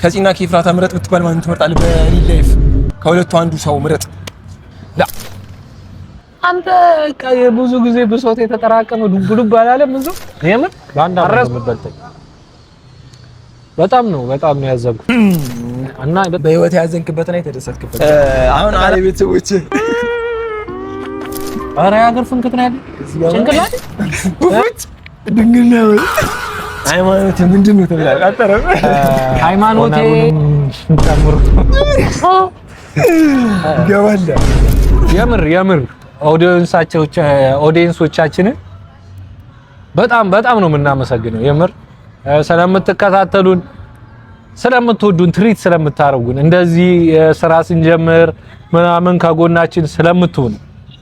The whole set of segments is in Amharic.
ከዚህና ከኤፍራታ ምረጥ ብትባል ማንን ትመርጣለህ? በሪል ላይፍ ከሁለቱ አንዱ ሰው ምረጥ። ላ አንተ ብዙ ጊዜ ብሶት የተጠራቀመ ዱብ አላለም እዛው የምር ባንዳ ምበልተኝ በጣም ነው ያዘንኩት። እና በህይወት ያዘንክበትና የተደሰትክበት አሁን አለ ቤተሰቦች አረ ያገር ፍንክት ነው ያለ ጭንቅላት ቡት ድንግልና ወይ ሃይማኖት ምንድነው ተብሏል። አጠረ ሃይማኖቴ ተምሩ ገባለ የምር ኦዲየንሶቻችንን በጣም ነው የምናመሰግነው። የምር ስለምትከታተሉን ስለምትወዱን ትሪት ስለምታረጉን እንደዚህ ስራ ስንጀምር ምናምን ከጎናችን ስለምትሆኑ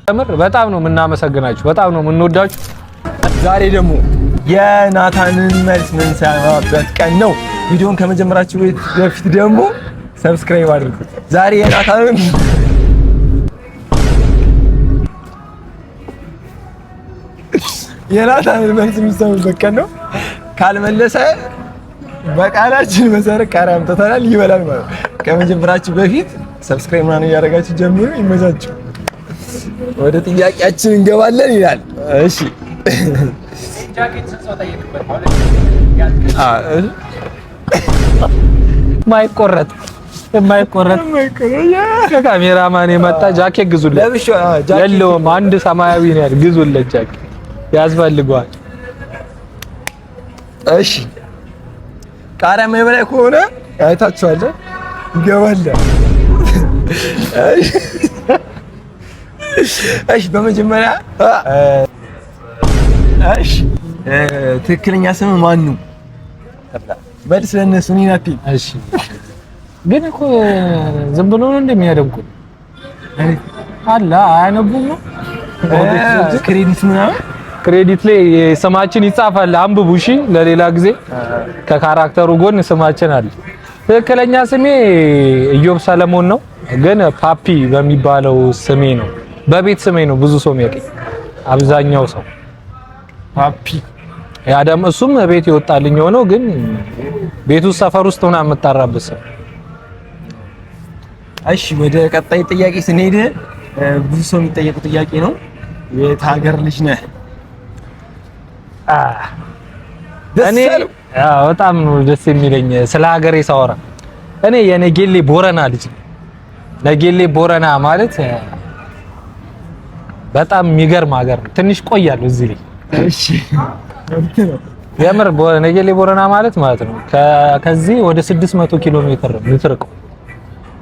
የምር በጣም ነው የምናመሰግናችሁ። በጣም ነው የምንወዳችሁ። ዛሬ ደግሞ የናታንን መልስ ምን ሰማበት ቀን ነው። ቪዲዮን ከመጀመራችሁ በፊት ደግሞ ሰብስክራይብ አድርጉ። ዛሬ የናታንን መልስ የሚሰሙበት ቀን ነው። ካልመለሰ በቃላችን መሰረት ቃሪያ አምጥተናል ይበላል ማለት ነው። ከመጀመራችሁ በፊት ሰብስክራይብ ምናምን እያደረጋችሁ ጀምሩ። ይመቻችሁ። ወደ ጥያቄያችን እንገባለን ይላል። እሺ ማይቆረጥ ካሜራማን የመጣ ጃኬት ግዙለት። የለውም አንድ ሰማያዊ ነው ያለ ግዙለት ጃኬት ያስፈልገዋል። እሺ ቃሪያ የበላይ ከሆነ አይታችኋል ይገባል። እሺ በመጀመሪያ እሺ ትክክለኛ ስም ማን ነው? መልስ ለነሱ ኒናቲ። እሺ ግን እኮ ዝም ብሎ ነው እንደሚያደምቁት አላ አያነቡም ነው ክሬዲት ላይ ስማችን ይጻፋል። አንብቡ እሺ። ለሌላ ጊዜ ከካራክተሩ ጎን ስማችን አለ። ትክክለኛ ስሜ ኢዮብ ሰለሞን ነው፣ ግን ፓፒ በሚባለው ስሜ ነው። በቤት ስሜ ነው ብዙ ሰው የሚያውቀኝ አብዛኛው ሰው ፓፒ። ያደም እሱም ቤት ይወጣልኝ ሆኖ ግን ቤቱ ሰፈር ውስጥ ሆና የምጣራበት ሰው። እሺ ወደ ቀጣይ ጥያቄ ስንሄድ ብዙ ሰው የሚጠየቁ ጥያቄ ነው። የት ሀገር ልጅ ነህ? እኔ በጣም ነው ደስ የሚለኝ ስለ ሀገሬ ሳወራ። እኔ የነጌሌ ቦረና ልጅ ነኝ። ነጌሌ ቦረና ማለት በጣም የሚገርም ሀገር ነው። ትንሽ ቆያለሁ እዚህ ላይ። እሺ የምር ነጌሌ ቦረና ማለት ነው ከዚህ ወደ 600 ኪሎ ሜትር ነው የምትርቀው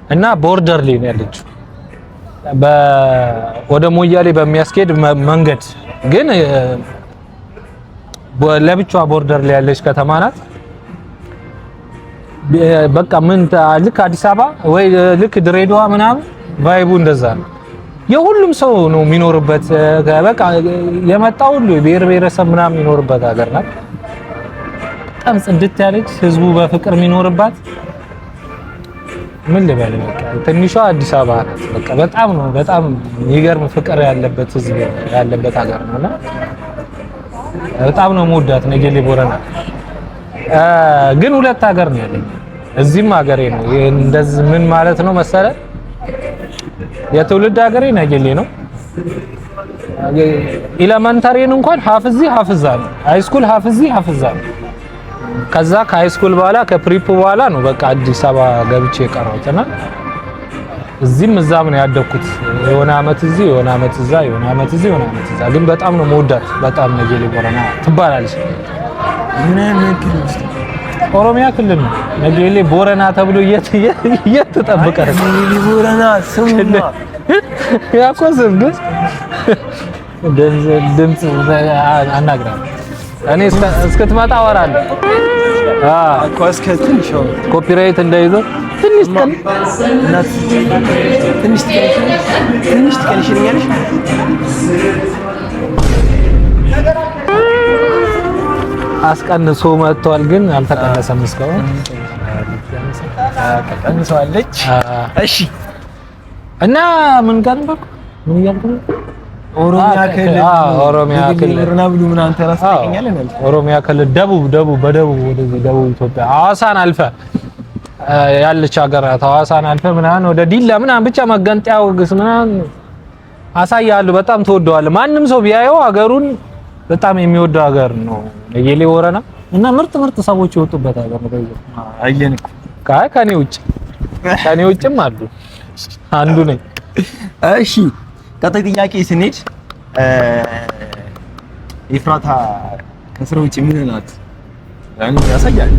እና ቦርደር ላይ ነው ያለችው ወደ ሞያሌ በሚያስኬድ መንገድ ግን ለብቻዋ ቦርደር ላይ ያለች ከተማ ናት። በቃ ምን ልክ አዲስ አበባ ወይ ልክ ድሬዳዋ ምናምን ቫይቡ እንደዛ ነው። የሁሉም ሰው ነው የሚኖርበት። በቃ የመጣው ሁሉ ብሔር ብሔረሰብ ምናምን የሚኖርበት ሀገር ናት። በጣም ጽድት ያለች ህዝቡ በፍቅር የሚኖርባት ምን ልበል በቃ ትንሿ አዲስ አበባ ናት። በቃ በጣም የሚገርም ፍቅር ያለበት ህዝብ ያለበት ሀገር ነውና በጣም ነው የምወዳት ነጌሌ ቦረና። ግን ሁለት ሀገር ነው ያለኝ። እዚህም ሀገሬ ነው። እንደዚህ ምን ማለት ነው መሰለ የትውልድ ሀገሬ ነጌሌ ነው። ኤሌመንታሪን እንኳን ሀፍዚ ነው። ሃይስኩል ሀፍዛ ነው። ከዛ ከሃይስኩል በኋላ ከፕሪፕ በኋላ ነው በቃ አዲስ አበባ ገብቼ የቀረሁትና እዚህም እዛም ነው ያደኩት። የሆነ አመት እዚህ የሆነ አመት እዛ የሆነ አመት እዚህ የሆነ አመት እዛ። ግን በጣም ነው የምወዳት። በጣም ነጌሌ ቦረና ትባላለች። ምን ክልል ውስጥ? ኦሮሚያ ክልል ነው። ነጌሌ ቦረና ተብሎ እየተጠበቀ ነው። ነጌሌ ቦረና ስሙማ ያቆስም ድምጽ አናግራለሁ። እኔ እስክትመጣ አወራለሁ። አቋስ ከትንሽ ኮፒራይት እንዳይዘው ትንሽ ትቀንሽልኛለሽ። አስቀንሶ መጥቷል፣ ግን አልተቀነሰም እስካሁን። ተቀንሷለች። እሺ እና ምን ጋር ነበር? ምን ያልኩ ኦሮሚያ ክልል ኦሮሚያ ብሉ ምን አንተ ራስህ ታውቀኛለህ? ኦሮሚያ ክልል ደቡብ ወደ ደቡብ ኢትዮጵያ ሐዋሳን አልፈ ያለች ሀገራት ሐዋሳን አልፈ ምናምን ወደ ዲላ ምናምን ብቻ መገንጠያው ግስ ምናምን አሳያለሁ። በጣም ተወደዋለህ። ማንም ሰው ቢያየው ሀገሩን በጣም የሚወደው ሀገር ነው ነጌሌ ወረና እና ምርጥ ሰዎች የወጡበት ሀገር ነው። አየን ከኔ ውጭም አሉ አንዱ ነኝ። እሺ ቀጣይ ጥያቄ ስንሄድ ኤፍራታ ከስራ ውጭ ምን ናት? ያን ያሳያል።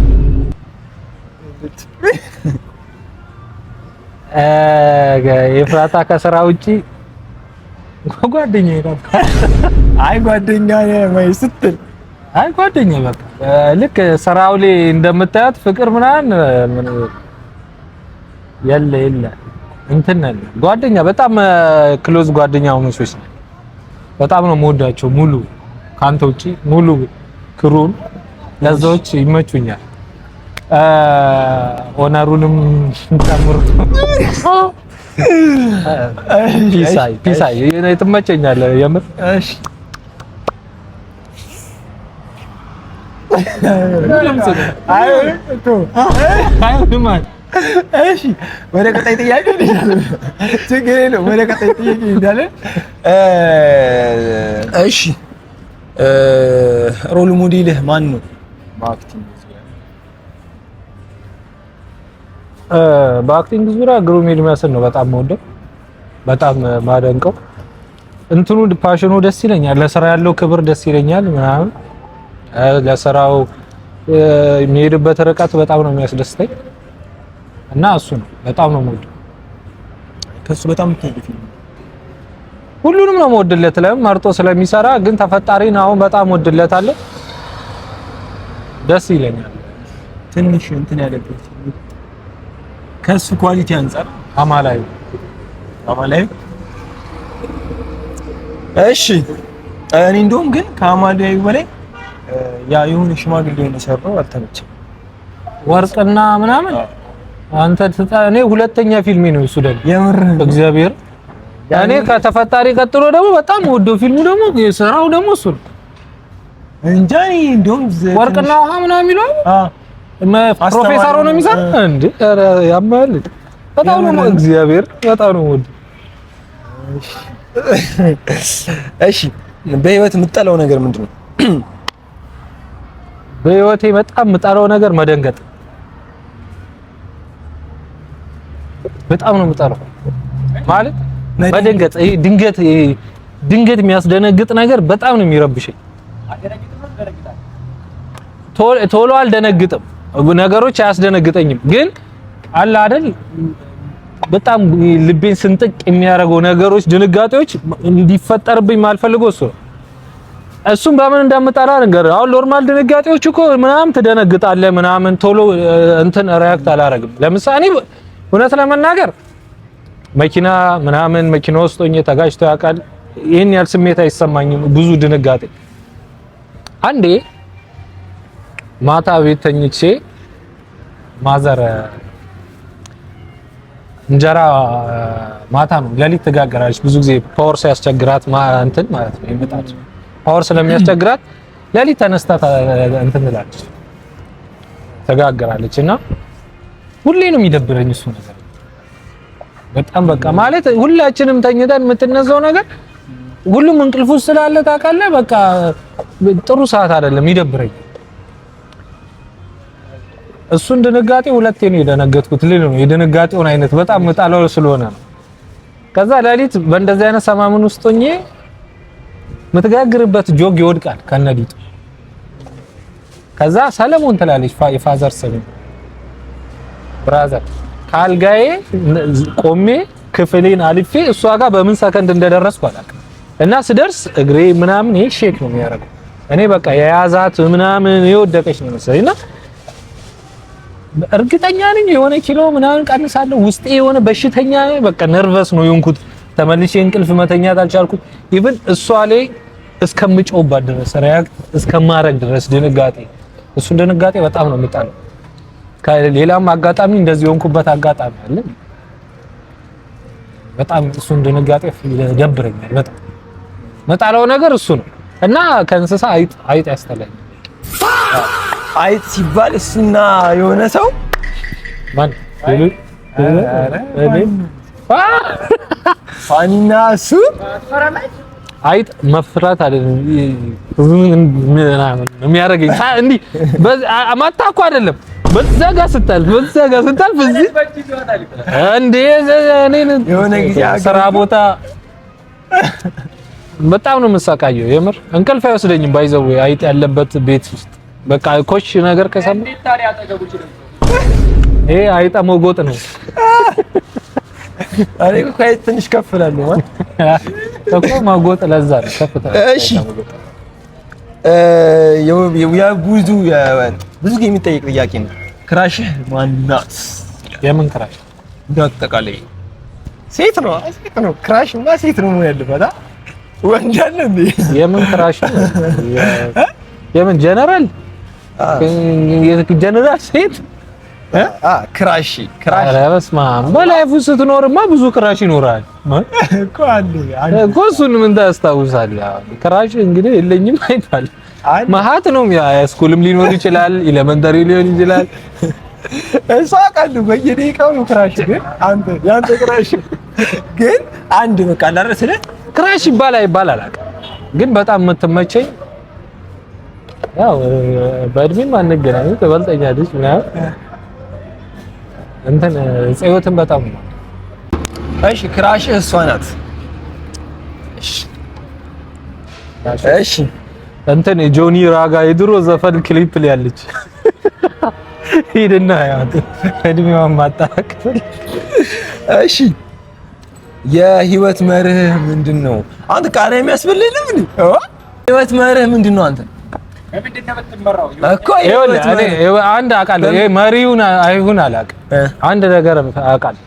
ኤፍራታ ከስራ ውጭ ጓደኛዬ ናት። አይ ጓደኛዬ ወይ ስትል አይ ጓደኛዬ በቃ ልክ ስራው ላይ እንደምታያት ፍቅር ምናምን የለ እንትን ነን ጓደኛ በጣም ክሎዝ ጓደኛ ሆኖች ነን። በጣም ነው የምወዳቸው። ሙሉ ካንተ ውጪ ሙሉ ክሩን ለዛዎች ይመቹኛል። ኦነሩንም ጨምሮ ፒሳይ ትመቸኛለህ የምር። እሺ እሺ ወደ ቀጣይ ጥያቄ እንሄዳለን። ችግር የለውም። ወደ ቀጣይ ጥያቄ እንሄዳለን። እሺ ሮል ሞዴልህ ማን ነው? በአክቲንግ ዙሪያ ግሩም ኤርሚያስን ነው በጣም የምወደው፣ በጣም ማደንቀው። እንትኑ ፓሽኑ ደስ ይለኛል፣ ለስራ ያለው ክብር ደስ ይለኛል ምናምን። ለስራው የሚሄድበት ርቀት በጣም ነው የሚያስደስተኝ እና እሱ ነው በጣም ነው የምወደው። ከሱ በጣም የምትወደው ፊልም? ሁሉንም ነው የምወድለት፣ ለምን መርጦ ስለሚሰራ። ግን ተፈጣሪን አሁን በጣም ወድለታለሁ፣ ደስ ይለኛል። ትንሽ እንትን ያለበት ከሱ ኳሊቲ አንፃር አማላይ። እሺ እኔ እንደውም ግን ከአማላይ በላይ ያ የሆነ ሽማግሌ የሆነ ሰራው አልተመቸም። ወርቅና ምናምን አንተ እኔ ሁለተኛ ፊልሜ ነው እሱ ደግሞ የምር እግዚአብሔር። እኔ ከተፈጣሪ ቀጥሎ ደግሞ በጣም ወደው ፊልሙ ደግሞ የሰራው ደግሞ እሱ ነው እንጃ። እንደውም ወርቅና ውሃ ምናምን የሚለው ፕሮፌሰር ሆኖ የሚሰራ እንዴ! ኧረ ያማል። በጣም ነው እግዚአብሔር በጣም ነው ወደ። እሺ በህይወት የምጠላው ነገር ምንድነው? በህይወቴ በጣም የምጠላው ነገር መደንገጥ። በጣም ነው የምጠላው ማለት መደንገጥ። ይሄ ድንገት የሚያስደነግጥ ነገር በጣም ነው የሚረብሸኝ። ቶሎ አልደነግጥም፣ ነገሮች አያስደነግጠኝም። ግን አለ አይደል በጣም ልቤን ስንጥቅ የሚያደርገው ነገሮች፣ ድንጋጤዎች እንዲፈጠርብኝ ማልፈልገው እሱ ነው። እሱም በምን እንደምጠላ ነገር አሁን ኖርማል ድንጋጤዎች እኮ ምናምን ትደነግጣለህ ምናምን ቶሎ እንትን ሪያክት አላደርግም። ለምሳሌ እውነት ለመናገር መኪና ውስጥ ሆኜ ተጋጭቶ ያውቃል። ይሄን ያህል ስሜት አይሰማኝም፣ ብዙ ድንጋጤ። አንዴ ማታ ቤት ተኝቼ ማዘር እንጀራ ማታ ነው ሌሊት ትጋገራለች። ብዙ ጊዜ ፓወር ሲያስቸግራት እንትን ማለት ነው ይመጣል። ፓወር ስለሚያስቸግራት ሌሊት ተነስታ እንትን ትላለች ትጋገራለች። እና ሁሌ ነው የሚደብረኝ እሱ ነገር በጣም በቃ ማለት ሁላችንም ተኝተን የምትነሳው ነገር ሁሉም እንቅልፍ ውስጥ ስላለ ታውቃለህ። በቃ ጥሩ ሰዓት አይደለም፣ ይደብረኝ። እሱን ድንጋጤ ሁለቴ ነው የደነገጥኩት። ነው የድንጋጤውን አይነት በጣም መጣለው ስለሆነ ነው። ከዛ ሌሊት በእንደዚህ አይነት ሰማምን ውስጥ ሆኜ የምትጋግርበት ጆግ ይወድቃል ከነዲቱ። ከዛ ሰለሞን ትላለች የፋዘር ስም ብራዘር ካልጋዬ ቆሜ ክፍሌን አልፌ እሷ ጋር በምን ሰከንድ እንደደረስኩ አላውቅም። እና ስደርስ እግሬ ምናምን ይሄ ሼክ ነው የሚያደርገው። እኔ በቃ የያዛት ምናምን የወደቀች ነው መሰለኝ። እና እርግጠኛ ነኝ የሆነ ኪሎ ምናምን ቀንሳለሁ። ውስጤ የሆነ በሽተኛ በቃ ነርቨስ ነው የሆንኩት። ተመልሼ እንቅልፍ መተኛት አልቻልኩት። ኢቭን እሷ ላይ እስከምጮህባት ድረስ ሪያክት እስከማረግ ድረስ ድንጋጤ፣ እሱን ድንጋጤ በጣም ነው የምጣለው። ከሌላም አጋጣሚ እንደዚህ የሆንኩበት አጋጣሚ አለ። በጣም እሱን ድንጋጤ ይደብረኛል። በጣም መጣለው ነገር እሱ ነው። እና ከእንስሳ አይጥ ያስጠላኝ። አይጥ ሲባል እሱና የሆነ ሰው ማን ፋኒና እሱ አይጥ መፍራት አይደለም የሚያደርገኝ እንዲህ ማታ እኮ አይደለም በዛ ጋር ስታልፍ እዚህ እንዴ እኔን የሆነ ጊዜ ስራ ቦታ በጣም ነው የምሳቃየው። የምር እንቅልፍ አይወስደኝም። ባይዘው አይጥ ያለበት ቤት ውስጥ በቃ ኮሽ ነገር ከሰማ ይሄ አይጣ ሞጎጥ ነው። አሬ እኮ አይጥ ትንሽ ከፍ እላለሁ ማለት እኮ ማጎጥ ለዛ ነው ከፍታ። እሺ ብዙ የሚጠይቅ ጥያቄ ነው። ክራሽህ ማን ናት? የምን ክራሽ? እንዳጠቃላይ ሴት ነው ክራሽ እና ሴት ነው ያለበት ወንድ አለ እንዴ? የምን ክራሽ ነው? የምን ጀነራል ጀነራል ሴት ክራሽ ኧረ በስመ አብ በላይፉ ስትኖርማ ብዙ ክራሽ ይኖራል እኮ አለ እኮ እሱን ምን ታስታውሳለህ? ክራሽ እንግዲህ የለኝም አይባል ማሃት ነው ስኩልም ሊኖር ይችላል፣ ኤሌመንተሪ ሊሆን ይችላል። እሷ ቃል በየደቂቃው ነው ክራሽ። ግን ያንተ ክራሽ ግን አንድ በቃ አላረሰለ ክራሽ ይባል አላውቅም። ግን በጣም የምትመቸኝ ያው በእድሜም አንገናኝ ትበልጠኛለች ምናምን እንትን ጽዮትን በጣም ነው። እሺ ክራሽ እሷ ናት። እሺ እንትን ጆኒ ራጋ የድሮ ዘፈን ክሊፕ ላይ ያለች ሂድና ያት እድሜዋን ማጣቀል። እሺ የህይወት መርህ ምንድነው? አንተ ቃሪያ የሚያስበልህ ምን? ህይወት መርህ ምንድነው? አንተ በምንድነው የምትመራው? እኮ አንድ አውቃለሁ። ይሄ መሪውን አይሁን አላውቅም። አንድ ነገር አውቃለሁ።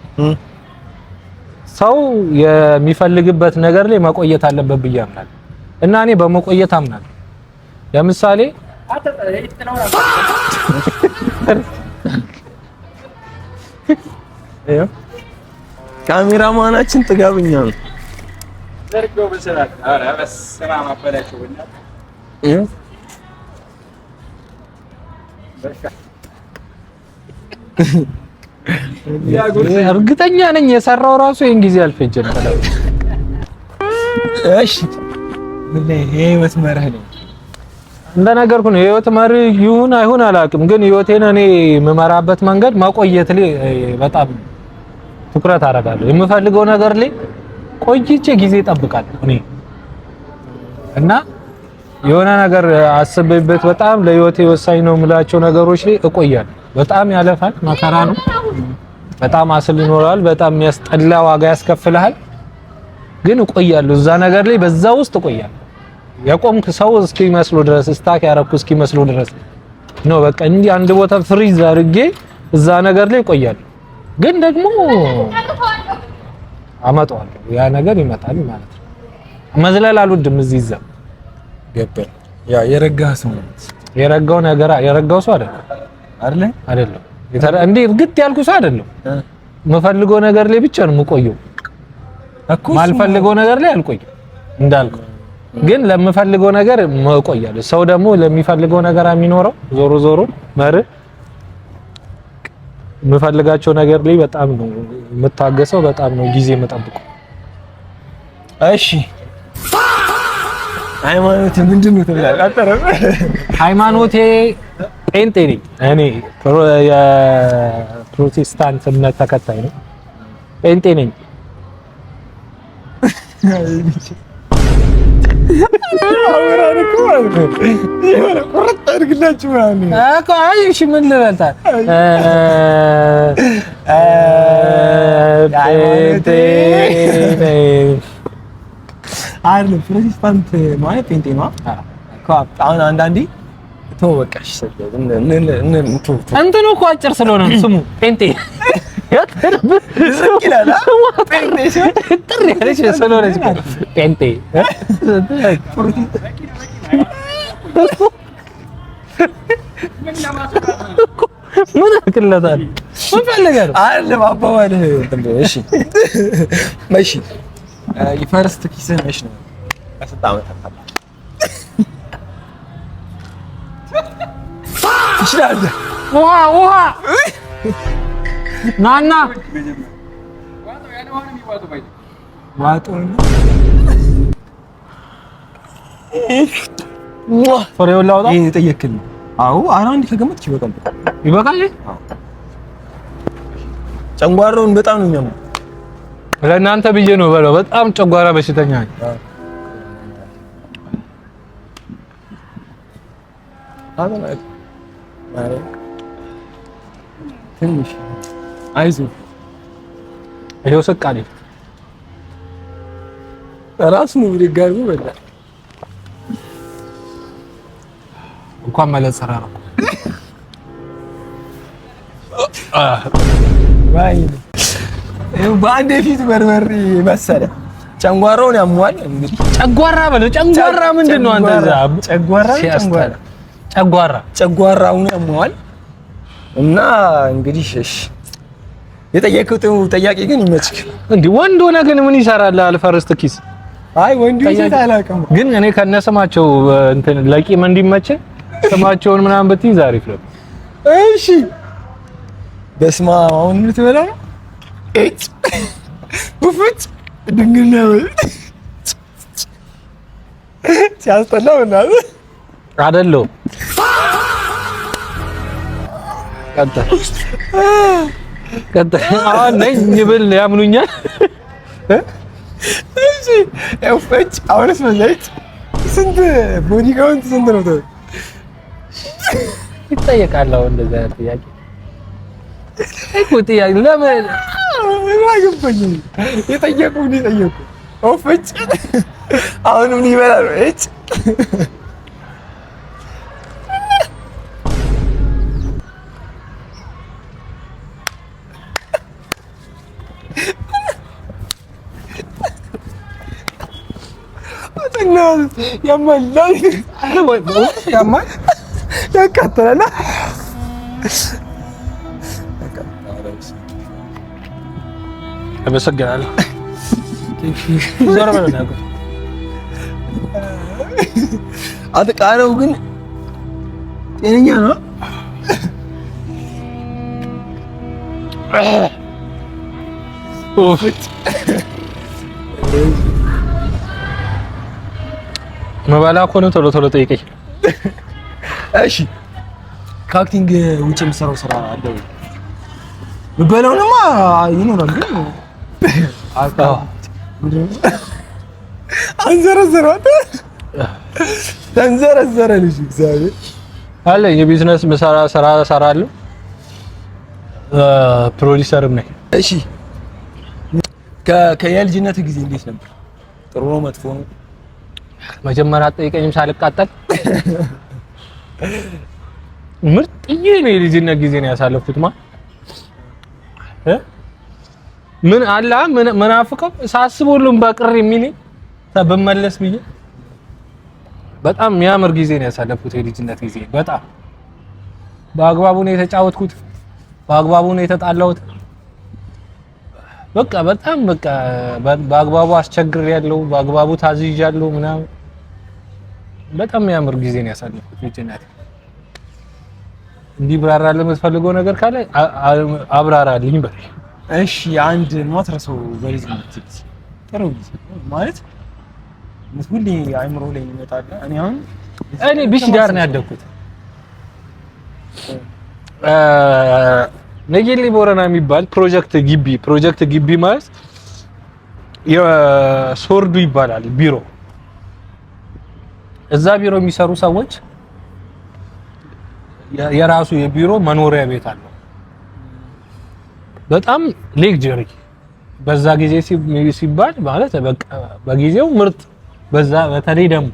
ሰው የሚፈልግበት ነገር ላይ መቆየት አለበት ብዬ አምናለሁ እና እኔ በመቆየት አምናለሁ። ለምሳሌ ካሜራማናችን ጥጋብኛ ነው። ዘርጎ በሰራት አረ በስማ ማበላሽውና እርግጠኛ ነኝ የሰራው ራሱ ይሄን ጊዜ አልፈጀም። እሺ ምን የህይወት መርህ ነው? እንደነገርኩ ነው። የህይወት መርህ ይሁን አይሁን አላውቅም፣ ግን ህይወቴን እኔ የምመራበት መንገድ ማቆየት ላይ በጣም ትኩረት አደርጋለሁ። የምፈልገው ነገር ላይ ቆይቼ ጊዜ እጠብቃለሁ እኔ እና የሆነ ነገር አስቤበት በጣም ለህይወቴ ወሳኝ ነው የምላቸው ነገሮች ላይ እቆያለሁ። በጣም ያለፋል፣ መከራ ነው፣ በጣም አስል ይኖራል፣ በጣም የሚያስጠላ ዋጋ ያስከፍልሃል። ግን እቆያለሁ እዛ ነገር ላይ በዛ ውስጥ እቆያለሁ። የቆምክ ሰው እስኪመስሉ ድረስ ስታክ ያረኩ እስኪመስሉ ድረስ ነው በቃ እንዲህ አንድ ቦታ ፍሪዝ አድርጌ እዛ ነገር ላይ እቆያለሁ። ግን ደግሞ አመጣዋለሁ፣ ያ ነገር ይመጣል ማለት ነው። መዝለል አልወድም። እዚህ ይዛ ገበል ያ የረጋ ሰው ነው። የረጋው ሰው አይደለም እንዴ እርግጥ ያልኩ ሰው አይደለም። የምፈልገው ነገር ላይ ብቻ ነው የምቆየው። ማልፈልገው ነገር ላይ አልቆይም እንዳልኩ። ግን ለምፈልገው ነገር እቆያለሁ። ሰው ደግሞ ለሚፈልገው ነገር የሚኖረው ዞሮ መርህ የምፈልጋቸው ነገር ላይ በጣም ነው የምታገሰው፣ በጣም ነው ጊዜ የምጠብቀው። እሺ ሃይማኖት ምንድነው ተብላለህ? ሃይማኖቴ ጴንጤ ነኝ እኔ። የፕሮቴስታንት እምነት ተከታይ ነኝ። ጴንጤ ነኝ። ቁርጥ አድርግላችሁ ማለት ነው እኮ። አይ እሺ ምን ልበልታ ጴንጤ አይደለም ፕሮቴስታንት ማለት ጴንጤ ነው እኮ። አሁን አንዳንዴ ተወቀሽ እንትኑ እኮ አጭር ስለሆነ ስሙ ጴንጤ ጥሪ ያለች ስለሆነች ጴንጤ ምን አክለታል? ምን ፈልገህ ነው? አይደለም አባባልህ። እሺ እሺ የፈርስት ኪስህ ነሽ ነው አስጣመጣጣ ትችላለህ። ውሃ ናና ፍሬውን ላውጣ። ይሄ ጠየቅክኝ። አዎ ኧረ አንድ ከገመትክ ይበቃል። ይበቃል። ጨንጓራውን በጣም ነው የሚያመው። ለእናንተ ብዬ ነው በለው። በጣም ጨጓራ በሽተኛ ነኝ። ትንሽ አይዞህ ይኸው ስቃሌ ራሱ ነው ብድጋሚ በላ እንኳን መለጸራ ነው። ዋይ ይኸው በአንድ ፊት በርበሬ መሰለ ጨንጓራውን ያሟል። እንግዲህ ጨጓራ በለው። ጨንጓራ ምንድን ነው? አንተ እዛ ጨጓራውን ያሟል። እና እንግዲህ እሺ የጠየቀው ጥያቄ ግን ይመችክ። እንዴ ወንድ ሆነ ግን ምን ይሰራል? አልፈርስት ኪስ አይ ወንድ ይዘት አላውቅም፣ ግን እኔ ከነስማቸው እንትን ለቂም እንዲመች ስማቸውን ምናምን ብትይዝ አሪፍ ነው። እሺ በስማ አሁን ልትበላ ነው? እጭ ውፍጭ ድንግልና ወይ ሲያስጠላው እና አይደለም ቀጥታ አሁን ነኝ ብል ያምኑኛል። እሺ ውፍጭ አሁንስ መለይት ስንት ቦዲ ካውንት ስንት ነው? ይጠየቃል። አሁን እንደዛ ጥያቄ ጥያቄ ለምን አገባኝ? የጠየቁኝ ውፍጭ አሁን ምን ይበላል? እጭ ያማል ያቃጥላል። አመሰግናለሁ። ዞር በለው ነው አጥቃረው ግን ጤነኛ ነው። መባላ ኮነ ቶሎ ቶሎ ጠይቀኝ። እሺ ከአክቲንግ ውጭ የምሰራው ስራ አለ ወይ? በለውንማ ይኖራል ግን አንዘረዘረው ተንዘረዘረ ልጅ እግዚአብሔር አለ። የቢዝነስ ስራ እሰራለሁ። ፕሮዲሰርም ነኝ። እሺ ከየልጅነት ጊዜ እንዴት ነበር? ጥሩ ነው መጥፎ ነው? መጀመሪያ አትጠይቀኝም ሳልቃጠል። ምርጥዬ ነው የልጅነት ጊዜ ነው ያሳለፍኩት። ምን አላ ምን አፍቀው ሳስበው ሁሉም በቅር የሚለኝ ተበመለስ ብዬ በጣም የሚያምር ጊዜ ነው ያሳለፍኩት። የልጅነት ጊዜ በጣም በአግባቡ ነው የተጫወትኩት፣ በአግባቡ ነው የተጣላሁት። በቃ በጣም በቃ በአግባቡ አስቸግሬያለሁ፣ በአግባቡ ታዝዣለሁ ምናምን። በጣም የሚያምር ጊዜ ነው ያሳለፍኩት ልጅነት። እንዲብራራልህ የምትፈልገው ነገር ካለ አብራራልኝ በል። እሺ አንድ ማትረሳው በልጅነት ጊዜ ጥሩ ጊዜ ማለት ሁሌ አይምሮ ላይ ይመጣል። እኔ ቢሽ ዳር ነው ያደግኩት። ነጌሌ ቦረና የሚባል ፕሮጀክት ግቢ ማለት የሶርዱ ይባላል ቢሮ። እዛ ቢሮ የሚሰሩ ሰዎች የራሱ የቢሮ መኖሪያ ቤት አለው። በጣም ሌክጀሪ በዛ ጊዜ ሲባል ማለት በቃ በጊዜው ምርጥ። በዛ በተለይ ደግሞ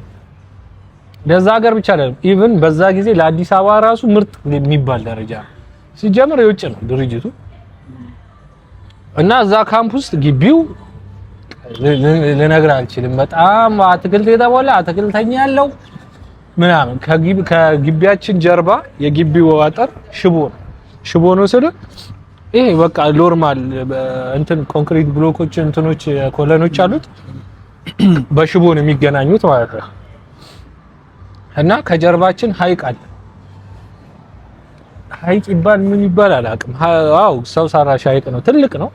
ለዛ ሀገር ብቻ አይደለም ኢቭን በዛ ጊዜ ለአዲስ አበባ ራሱ ምርጥ የሚባል ደረጃ ነው። ሲጀምር የውጭ ነው ድርጅቱ እና እዛ ካምፕ ውስጥ ግቢው ልነግርህ አልችልም። በጣም አትክልት የተሞላ አትክልተኛ ያለው ምናምን። ከግቢያችን ጀርባ የግቢው አጥር ሽቦ ነው ስል ይሄ በቃ ኖርማል እንትን ኮንክሪት ብሎኮች እንትኖች ኮለኖች አሉት በሽቦ ነው የሚገናኙት ማለት ነው። እና ከጀርባችን ሀይቅ አለ። ሐይቅ ይባል ምን ይባል አላውቅም። አዎ ሰው ሰራሽ ሐይቅ ነው፣ ትልቅ ነው።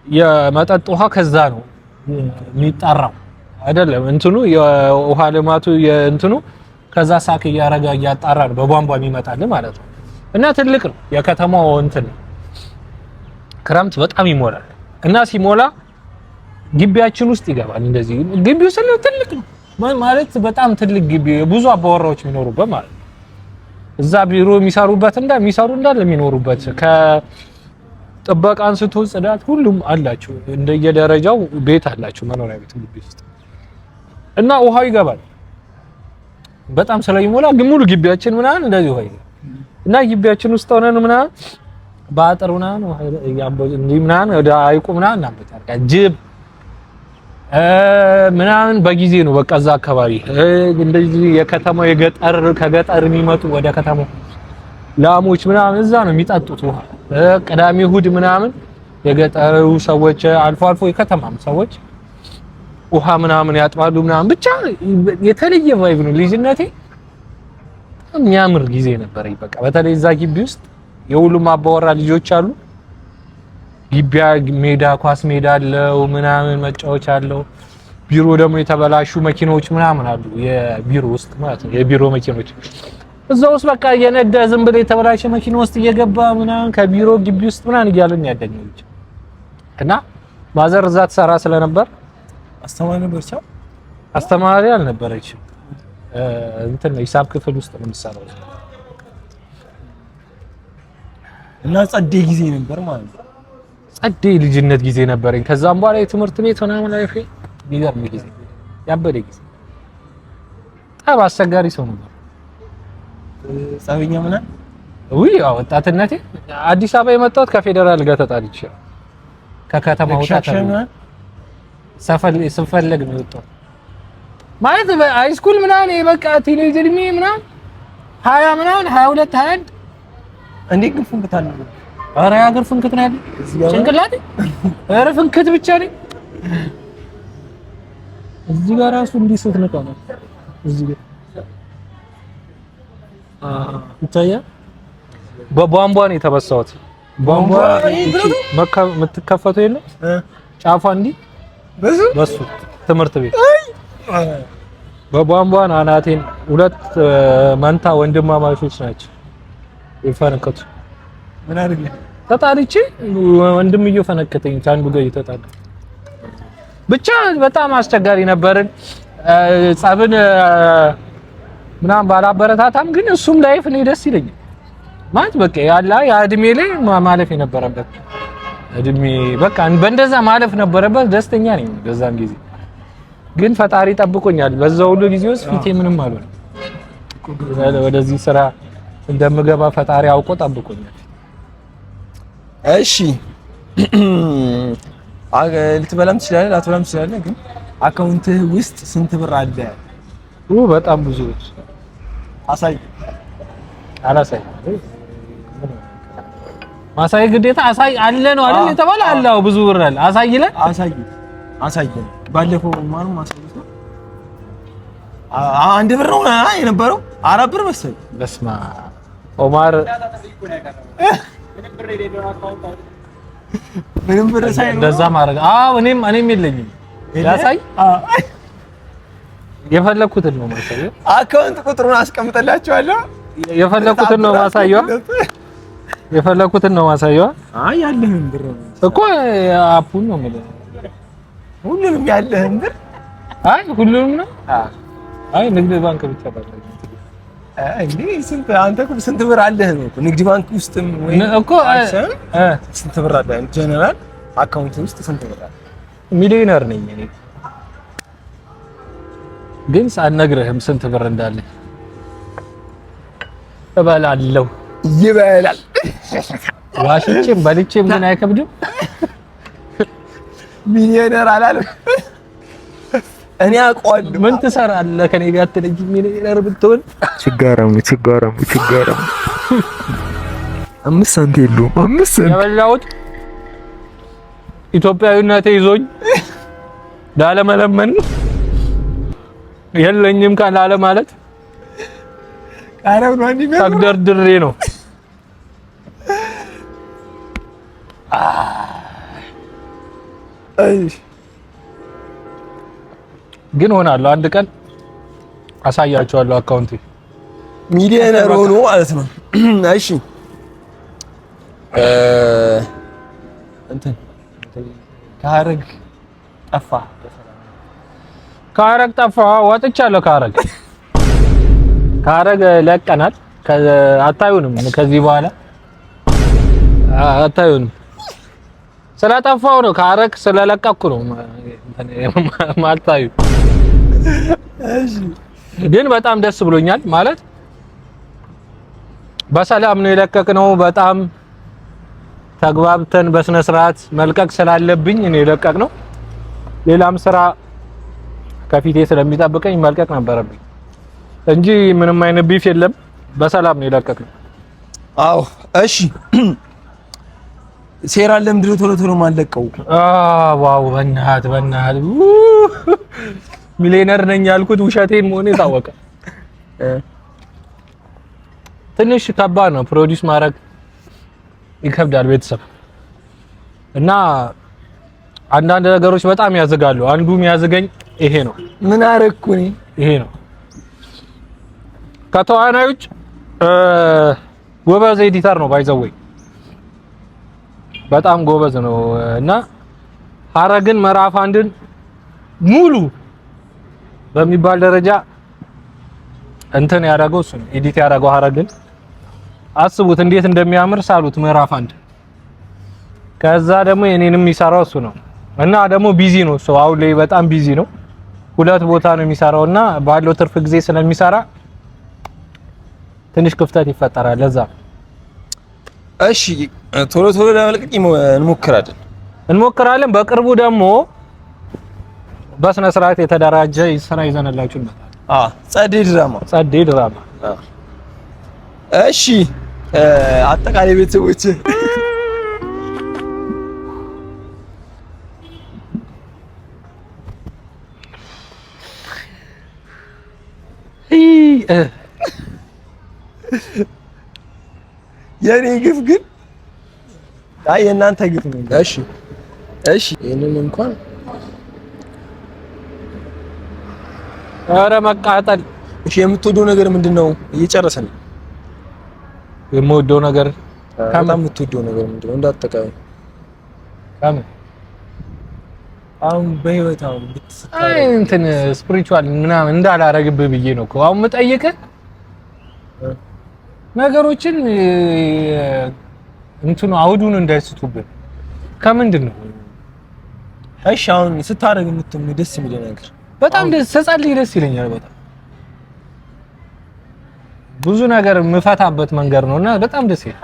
የመጠጥ ውሃ ከዛ ነው የሚጣራው አይደለም። እንትኑ የውሃ ልማቱ የእንትኑ ከዛ ሳክ እያጣራ ነው በቧንቧ የሚመጣል ማለት ነው። እና ትልቅ ነው የከተማው እንትን ክረምት በጣም ይሞላል። እና ሲሞላ ግቢያችን ውስጥ ይገባል። እንደዚህ ግቢው ስለ ትልቅ ነው ማለት በጣም ትልቅ ግቢ ብዙ አባወራዎች የሚኖሩበት ማለት ነው። እዛ ቢሮ የሚሰሩበት እንዳለ የሚኖሩበት ከጥበቃ አንስቶ ጽዳት ሁሉም አላቸው። እንደየደረጃው ቤት አላቸው መኖሪያ ቤት ግቢ ውስጥ እና ውሃው ይገባል በጣም ስለሚሞላ ግን ሙሉ ግቢያችን ምናምን እንደዚህ ውሃ ይገባል። እና ግቢያችን ውስጥ ሆነን ምናምን በአጥር ምናምን እንዲህ ምናምን ወደ ሐይቁ ምናምን እናመጣለን። ጅብ ምናምን በጊዜ ነው በቃ እዛ አካባቢ እንደዚህ የከተማው ከገጠር የሚመጡ ወደ ከተማው ላሞች ምናምን እዛ ነው የሚጠጡት ውሃ። ቅዳሜ እሑድ ምናምን የገጠሩ ሰዎች አልፎ የከተማም ሰዎች ውሃ ምናምን ያጥባሉ ምናምን ብቻ የተለየ ቫይብ ነው። ልጅነቴ የሚያምር ጊዜ ነበር። በቃ በተለይ እዛ ግቢ ውስጥ የሁሉም አባወራ ልጆች አሉ። ግቢያ ሜዳ ኳስ ሜዳ አለው ምናምን መጫወቻ አለው። ቢሮ ደግሞ የተበላሹ መኪኖች ምናምን አሉ የቢሮ ውስጥ ማለት ነው። የቢሮ መኪኖች እዛ ውስጥ በቃ የነዳ ዝም ብሎ የተበላሸ መኪና ውስጥ እየገባ ምናምን ከቢሮ ግቢ ውስጥ ምናምን እያለን ያደግነው ልጅ እና ማዘር እዛ ትሰራ ስለነበር አስተማሪ አልነበረችም። እንትን ሂሳብ ክፍል ውስጥ ነው የምትሰራው እና ጸዴ ጊዜ ነበር ማለት ነው። ጸዴ ልጅነት ጊዜ ነበረኝ። ከዛም በኋላ የትምህርት ቤት ምናምን ላይ የሚገርም ጊዜ ያበደ ጊዜ በጣም አስቸጋሪ ሰው ነበር። ጸበኛ ምናምን ወጣትነቴ አዲስ አበባ የመጣሁት ከፌደራል ጋር ተጣልቼ ከከተማ ወጣት ስፈልግ ነው የወጣሁት ማለት ሃይስኩል ምናምን በቃ ቲኔጅ እድሜ ምናምን 20 ምናምን 22 21 እንዴ ግን ፍንክት አለ። ኧረ ያገር ፍንክት ነው ያለ ጭንቅላቴ። ኧረ ፍንክት ብቻ ነኝ። እዚህ ጋር ራሱ እንዲህ ስትነቃ ነው እዚህ ጋር ይታያል። በቧንቧ ነው የተበሳሁት። ቧንቧ የምትከፈተው የለም ጫፏ እንዲህ በሱ ትምህርት ቤት በቧንቧ ነው አናቴን። ሁለት መንታ ወንድማማቾች ናቸው የፈነከቱ። ምን አድርጌ ተጣልቼ ወንድምየው ፈነከተኝ ከአንዱ ጋር እየተጣላ ብቻ በጣም አስቸጋሪ ነበርን። ጸብን ምናምን ባላበረታታም ግን እሱም ላይፍ እኔ ደስ ይለኛል ማለት በቃ ያላ እድሜ ላይ ማለፍ የነበረበት እድሜ በቃ በእንደዛ ማለፍ ነበረበት። ደስተኛ ነኝ በዛም ጊዜ ግን ፈጣሪ ጠብቆኛል። በዛው ሁሉ ጊዜ ውስጥ ፊቴ ምንም አልሆነም። ወደዚህ ስራ እንደምገባ ፈጣሪ አውቆ ጠብቆኛል። እሺ ልትበላም ትችላለህ ላትበላም ትችላለህ፣ ግን አካውንትህ ውስጥ ስንት ብር አለ? በጣም ብዙ አሳይ። አላሳይ ማሳይ ግዴታ አሳይ አለ ነው አይደል የተባለ? አላው ብዙ ብር አለ አሳይ ይላል። አሳይ ባለፈው ማንም አሳይቶ አንድ ብር ነው የነበረው 4 ብር መሰለኝ። በስማ ኦማር ምንም ብር ሳይኖር እንደዛ ማድረግ እኔም የለኝም። ያሳይ የፈለኩትን ነው ማሳየው። አካውንት ቁጥሩን አስቀምጠላችኋለሁ። የፈለኩትን ነው ማሳየው። ያለህን ብር እኮ አፑን ነው ማለት ሁሉንም ያለህን ብር ሁሉንም ነው። ንግድ ባንክ ብቻ ባለው ስንት ብር አለህ ነው ንግድ ባንክ ውስጥም ወይ እኮ ስንት ብር አለህ? ጀነራል አካውንት ውስጥ ስንት ብር አለህ? ሚሊዮነር ነኝ እኔ ግን ሳልነግርህም ስንት ብር እንዳለ እበላለሁ። ይበላል ዋሽቼም በልቼም ግን አይከብድም። ሚሊዮነር አላለም። እኔ አውቀዋለሁ። ምን ትሰራለህ ከኔ ጋር አትለኝ። ሚሊዮነር ብትሆን ችጋራም 5 ሳንቲም የለውም። 5 ሳንቲም የበላሁት ኢትዮጵያዊነቴ ይዞኝ ላለመለመን የለኝም ካላለ ማለት ተግደርድሬ ነው ግን ሆናለሁ አንድ ቀን አሳያቸዋለሁ። አካውንቴ ሚሊዮነር ሆኖ ማለት ነው። እሺ እንትን ከሀረግ ጠፋ ወጥቻለሁ። ከሀረግ ለቀናል። አታዩንም ከዚህ በኋላ አታዩንም። ስለጠፋው ነው ከሀረግ ስለለቀኩ ነው ማታዩ። እሺ ግን በጣም ደስ ብሎኛል ማለት በሰላም ነው የለቀቅነው። በጣም ተግባብተን በስነ ስርዓት መልቀቅ ስላለብኝ እኔ የለቀቅነው። ሌላም ስራ ከፊቴ ስለሚጠብቀኝ መልቀቅ ነበረብኝ እንጂ ምንም አይነት ቢፍ የለም። በሰላም ነው የለቀቅነው። አዎ እሺ። ሴራ ለምንድነው ቶሎ ቶሎ ማለቀው? ዋው በእናትህ ሚሊዮነር ነኝ ያልኩት ውሸቴን መሆኔ ታወቀ። ትንሽ ከባድ ነው ፕሮዲዩስ ማድረግ ይከብዳል ቤተሰብ እና አንዳንድ ነገሮች በጣም ያዘጋሉ። አንዱ የሚያዘገኝ ይሄ ነው። ምን አረኩ እኔ? ይሄ ነው ከተዋናዮች ጎበዝ ኤዲተር ነው ባይዘወይ በጣም ጎበዝ ነው እና ሀረግን ምዕራፍ አንድን ሙሉ በሚባል ደረጃ እንትን ያደረገው እሱ ኤዲት ያደረገው ሀረግን አስቡት እንዴት እንደሚያምር ሳሉት ምዕራፍ አንድ። ከዛ ደግሞ የኔንም የሚሰራው እሱ ነው እና ደግሞ ቢዚ ነው እሱ አሁን ላይ በጣም ቢዚ ነው። ሁለት ቦታ ነው የሚሰራውና ባለው ትርፍ ጊዜ ስለሚሰራ ትንሽ ክፍተት ይፈጠራል። ለዛ እሺ ቶሎ ቶሎ ለመልቀቅ እንሞክራለን። በቅርቡ ደግሞ በስነ ስርዓት የተደራጀ ስራ ይዘንላችሁ እንመጣለን። ጸዴ ድራማ። እሺ አጠቃላይ ቤተሰቦች የኔ ግፍ ግን የእናንተ ግፍ ነው። እሺ ይሄንን እንኳን ኧረ መቃጠል። እሺ የምትወደው ነገር ምንድነው? እየጨረሰን ነው። የምወደው ነገር የምትወደው ነገር ምንድነው? እንዳጠቃላይ ካምን አሁን በህይወት አሁን እንትን ስፒሪቹዋል ምናምን እንዳላረግብህ ብዬ ነው እኮ አሁን የምጠይቅህ ነገሮችን እንትኑ አውዱን እንዳይስቱብን ከምንድን ነው? እሺ አሁን ስታረግ ደስ የሚል ነገር በጣም ስጸልይ ደስ ይለኛል። በጣም ብዙ ነገር የምፈታበት መንገድ ነውና በጣም ደስ ይላል።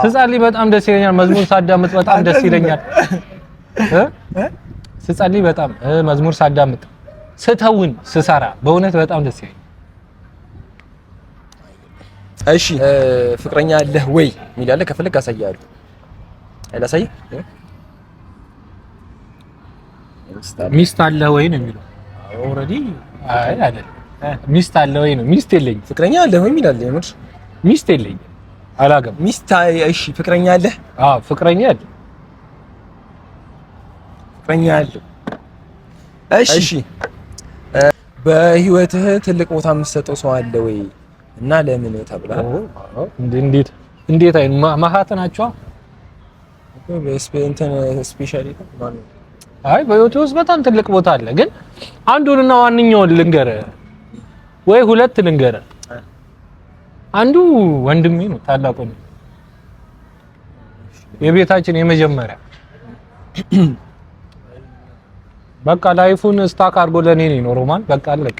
ስጸልይ በጣም ደስ ይለኛል። መዝሙር ሳዳምጥ በጣም ደስ ይለኛል። ስጸልይ በጣም መዝሙር ሳዳምጥ ስተውን ስሰራ በእውነት በጣም ደስ ይለኛል። እሺ ፍቅረኛ አለህ ወይ የሚል አለ። ከፈለክ አሳያለሁ። አላሳይ ሚስት አለህ ወይ ነው የሚለው። ኦልሬዲ አይ አይደል ሚስት አለህ ወይ ነው። ሚስት የለኝም። ፍቅረኛ አለህ ወይ የሚል አለ። የምር ሚስት የለኝም። አላገባም። ሚስት እሺ ፍቅረኛ አለህ? አዎ ፍቅረኛ አለ። እሺ በህይወትህ ትልቅ ቦታ የምትሰጠው ሰው አለ ወይ እና ለምን ተብሏል? እንዴት አይን ማሃት ናቸው። ስፔሻሊ አይ በህይወቴ ውስጥ በጣም ትልቅ ቦታ አለ። ግን አንዱንና ዋንኛውን ልንገርህ ወይ ሁለት ልንገርህ። አንዱ ወንድሜ ነው፣ ታላቁ ነው። የቤታችን የመጀመሪያ በቃ ላይፉን ስታክ አድርጎ ለኔ ነው የኖረው። ማን በቃ አለቀ።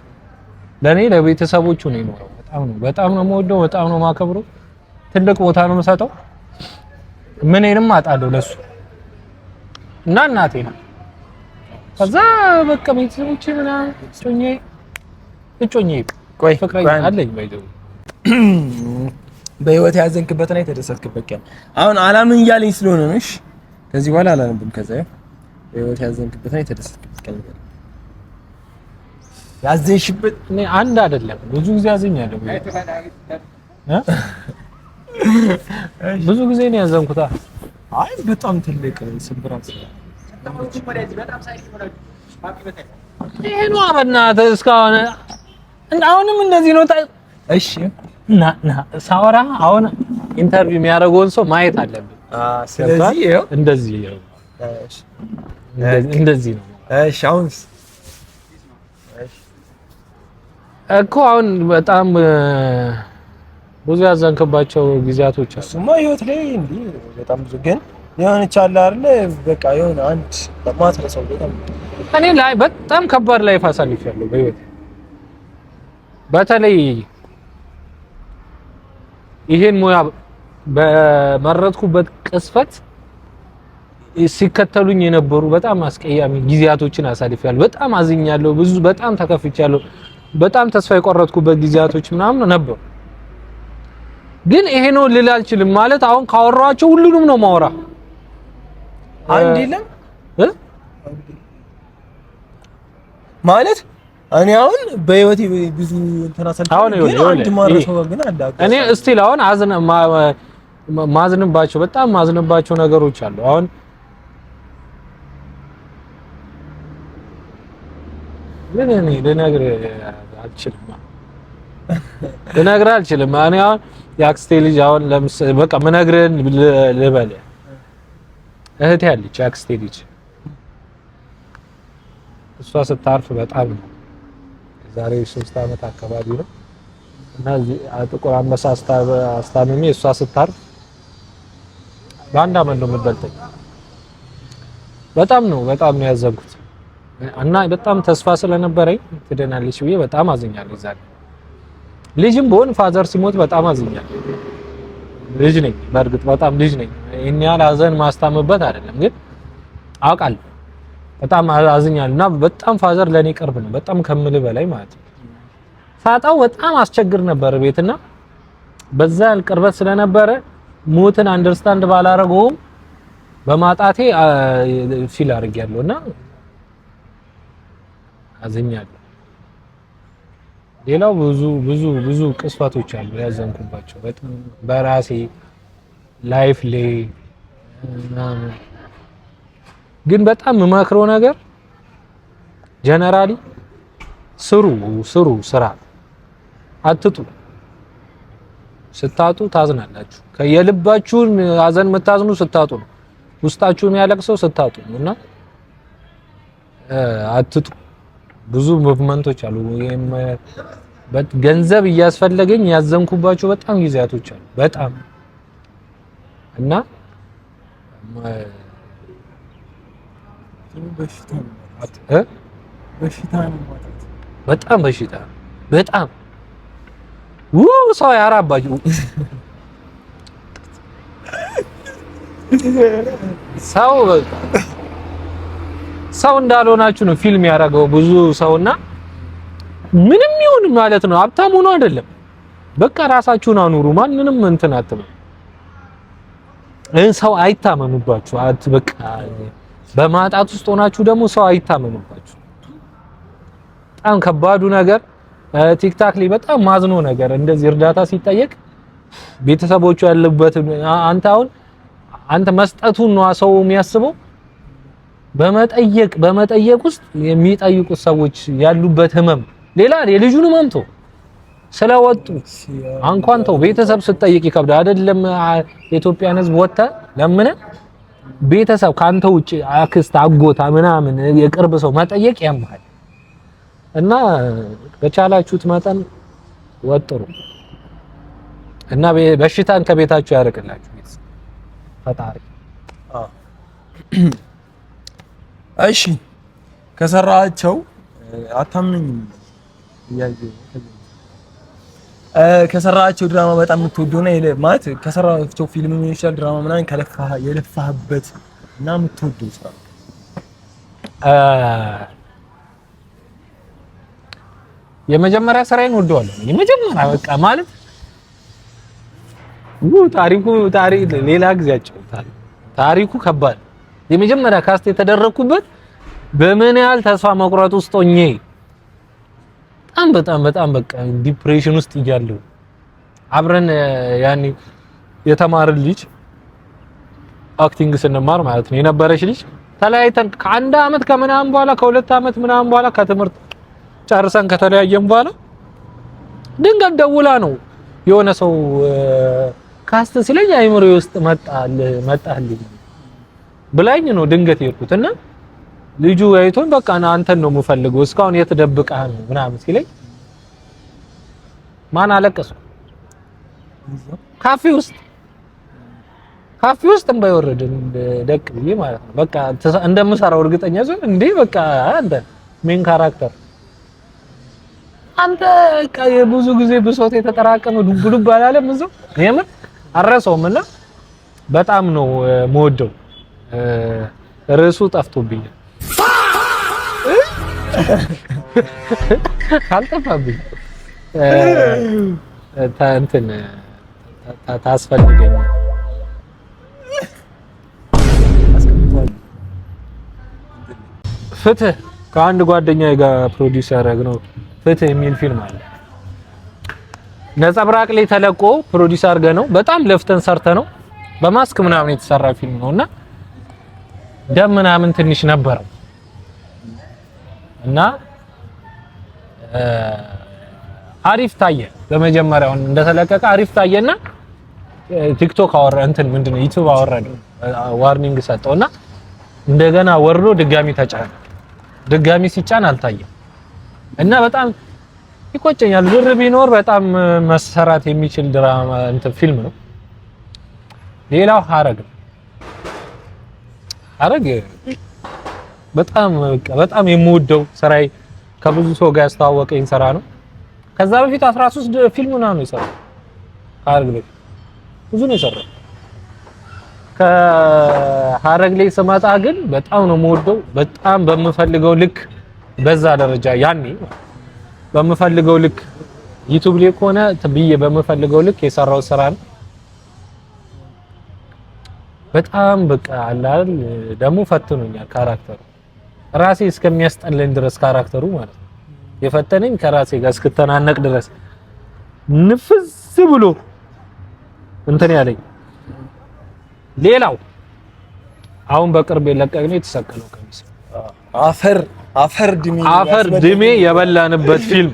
ለኔ ለቤተሰቦቹ ነው የኖረው። በጣም ነው የምወደው፣ በጣም ነው የማከብረው። ትልቅ ቦታ ነው የምሰጠው። ምንንም አጣለሁ ለሱ እና እናቴ ነው። ከዛ በቃ ቤተሰቦቼ ምናምን እጮኜ ቆይ ፍቅረኛ አለኝ ባይዘው በህይወት ያዘንክበትና የተደሰትክበት ቀን አሁን አላምን እያለኝ ስለሆነ ነው። እሺ ከዚህ በኋላ አላነብም። ከዛ በህይወት ያዘንክበትና የተደሰትክበት ቀን ያዘንሽበት እኔ አንድ አይደለም ብዙ ጊዜ አዝኛለሁ። ብዙ ጊዜ ነው ያዘንኩት። አይ በጣም ትልቅ ስብራት ይሄ ነው በእናትህ እስካሁን አሁንም እንደዚህ ነው። እሺ ና ሳወራ አሁን ኢንተርቪው የሚያደርገውን ሰው ማየት አለብን። ስለዚህ እንደዚህ ነው። እንደዚህ ነው። እሺ አሁንስ እኮ አሁን በጣም ብዙ ያዘንክባቸው ጊዜያቶች አሉ። እሱማ ህይወት ላይ እንዴ በጣም ብዙ ግን የሆነች አለ አይደለ በቃ የሆነ አንድ ለማትረሳው በጣም እኔ ላይ በጣም ከባድ ላይፍ አሳልፌያለሁ በህይወት በተለይ ይሄን ሙያ በመረጥኩበት ቅስፈት ሲከተሉኝ የነበሩ በጣም አስቀያሚ ጊዜያቶችን አሳልፌያለሁ። በጣም አዝኛለሁ። ብዙ በጣም ተከፍቻለሁ። በጣም ተስፋ የቆረጥኩበት ጊዜያቶች ምናምን ነበሩ። ግን ይሄ ነው ልል አልችልም። ማለት አሁን ካወራኋቸው ሁሉንም ነው ማወራ። አንድ የለም ማለት እኔ አሁን በህይወቴ ብዙ እንትና ሰልፍ ግን አንድ ማረሰው ግን አለ። እኔ እስቲል አሁን ማዝንባቸው በጣም ማዝንባቸው ነገሮች አሉ። አሁን ምን እኔ ልነግርህ አልችልም። እኔ አሁን የአክስቴ ልጅ አሁን ለምሳሌ በቃ ምነግርህን ልበል እህቴ አለች የአክስቴ ልጅ እሷ ስታርፍ በጣም ዛሬ 3 አመት አካባቢ ነው እና እዚህ ጥቁር አንበሳ አስታምሜ እሷ ስታርፍ በአንድ አመት ነው የምትበልጠኝ። በጣም ነው ያዘንኩት እና በጣም ተስፋ ስለነበረኝ ትደናለች ብዬ በጣም አዝኛለሁ። ዛሬ ልጅም በሆን ፋዘር ሲሞት በጣም አዝኛለሁ። ልጅ ነኝ በእርግጥ በጣም ልጅ ነኝ። እኛ ሀዘን ማስታመበት አይደለም ግን አውቃለሁ በጣም አዝኛለሁ እና በጣም ፋዘር ለኔ ቅርብ ነው በጣም ከምልህ በላይ ማለት ነው። ሳጣው በጣም አስቸግር ነበር ቤትና በዛ ቅርበት ስለነበረ ሞትን አንደርስታንድ ባላረገውም በማጣቴ ፊል አድርጌያለሁና አዝኛለሁ። ሌላው ብዙ ቅስፋቶች አሉ ያዘንኩባቸው በጣም በራሴ ላይፍ ላይ ግን በጣም የምመክረው ነገር ጀነራሊ ስሩ ስራ አትጡ። ስታጡ ታዝናላችሁ። ከየልባችሁን ሀዘን የምታዝኑ ስታጡ ነው። ውስጣችሁን ያለቅሰው ስታጡ ነውና አትጡ። ብዙ ሙቭመንቶች አሉ። ገንዘብ እያስፈለገኝ ያዘንኩባቸው በጣም ጊዜያቶች አሉ በጣም እና በሽታ ነው በጣም በሽታ በጣም ሰው ያራባችሁ ሰው እንዳልሆናችሁ ነው ፊልም ያደረገው ብዙ ሰውና ምንም ይሁን ማለት ነው። ሀብታም ሆኖ አይደለም በቃ ራሳችሁን አኑሩ። ማንንም እንትን አትበሉ። ሰው አይታመምባችሁ። በቃ በማጣት ውስጥ ሆናችሁ ደግሞ ሰው አይታመምባችሁ። በጣም ከባዱ ነገር ቲክታክ ላይ በጣም ማዝኖ ነገር እንደዚህ እርዳታ ሲጠየቅ ቤተሰቦቹ ያሉበት አንተ መስጠቱን ነው ሰው የሚያስበው። በመጠየቅ ውስጥ የሚጠይቁት ሰዎች ያሉበት ህመም ሌላ የልጁን ህመም ተው ስለወጡ እንኳን ተው ቤተሰብ ስትጠይቅ ይከብዳል አይደለም። የኢትዮጵያን ህዝብ ወጣ ለምን ቤተሰብ ካንተ ውጪ አክስት አጎታ ምናምን የቅርብ ሰው መጠየቅ ያምሃል እና በቻላችሁት መጠን ወጥሩ እና በሽታን ከቤታችሁ ያርቅላችሁ ፈጣሪ። እሺ ከሰራቸው አታምነኝ ከሰራቸው ድራማ በጣም የምትወደው ነው ማለት ከሰራቸው ፊልም ምን ይችላል ድራማ ምናምን የለፋህበት እና የምትወደው ስራ? የመጀመሪያ ስራዬን ወደዋለሁ። የመጀመሪያ በቃ ማለት ታሪኩ ሌላ ጊዜ አጫውታለሁ። ታሪኩ ከባድ የመጀመሪያ ካስት የተደረኩበት በምን ያህል ተስፋ መቁረጥ ውስጥ ሆኜ በጣም በቃ ዲፕሬሽን ውስጥ እያለሁ አብረን ያኔ የተማረ ልጅ አክቲንግ ስንማር ማለት ነው የነበረች ልጅ ተለያይተን ከአንድ አመት ከምናምን በኋላ ከሁለት አመት ምናምን በኋላ ከትምህርት ጨርሰን ከተለያየን በኋላ ድንገት ደውላ ነው የሆነ ሰው ካስት ሲለኝ አይምሮዬ ውስጥ መጣልኝ ብላኝ ነው ድንገት የሄድኩትና ልጁ አይቶን በቃ አንተን ነው የምፈልገው እስካሁን የት ደብቀህ ነው ምናምን ሲለኝ ማን አለቀስኩ ካፌ ውስጥ እንባይወርድ ደቅ ብዬ ማለት ነው በቃ እንደምሰራው እርግጠኛ ሰው እንዴ በቃ አንተ ሜን ካራክተር አንተ ብዙ ጊዜ ብሶት የተጠራቀመ ዱብ አላለም እዛው የምር አረሰውምና በጣም ነው የምወደው ርዕሱ ጠፍቶብኛል ካልጠፋብኝ እንትን ታስፈልገኝ ፍትህ ከአንድ ጓደኛዬ ጋር ፕሮዲዩስ ያደረግነው ፍትህ የሚል ፊልም አለ ነጸብራቅ ላይ ተለቆ ፕሮዲዩስ አድርገነው በጣም ለፍተን ሰርተነው በማስክ ምናምን የተሰራ ፊልም ነውና ደም ምናምን ትንሽ ነበረው እና አሪፍ ታየ በመጀመሪያው እንደተለቀቀ አሪፍ ታየና ቲክቶክ አወራ እንትን ምንድነው ዩቲዩብ አወረደው ዋርኒንግ ሰጠውና እንደገና ወርዶ ድጋሚ ተጫነ ድጋሚ ሲጫን አልታየም እና በጣም ይቆጨኛል ብር ቢኖር በጣም መሰራት የሚችል ድራማ እንትን ፊልም ነው ሌላው ሐረግ በጣም የምወደው ስራይ ከብዙ ሰው ጋር ያስተዋወቀኝ ስራ ነው ከዛ በፊት 13 ፊልም ነው የሰራው ሐረግ ላይ ብዙ ነው የሰራው ከሐረግ ላይ ስመጣ ግን በጣም ነው የምወደው በጣም በመፈልገው ልክ በዛ ደረጃ ያኔ በመፈልገው ልክ ዩቲዩብ ላይ ሆነ ተብዬ በመፈልገው ልክ የሰራው ስራ ነው በጣም በቃ አላል ደሞ ፈትኖኛል ካራክተሩ ራሴ እስከሚያስጠለኝ ድረስ ካራክተሩ ማለት ነው የፈተነኝ ከራሴ ጋር እስክተናነቅ ድረስ ንፍስ ብሎ እንትን ያለኝ ሌላው አሁን በቅርብ የለቀቅነው የተሰቀለው ቀሚስ አፈር ድሜ የበላንበት ፊልም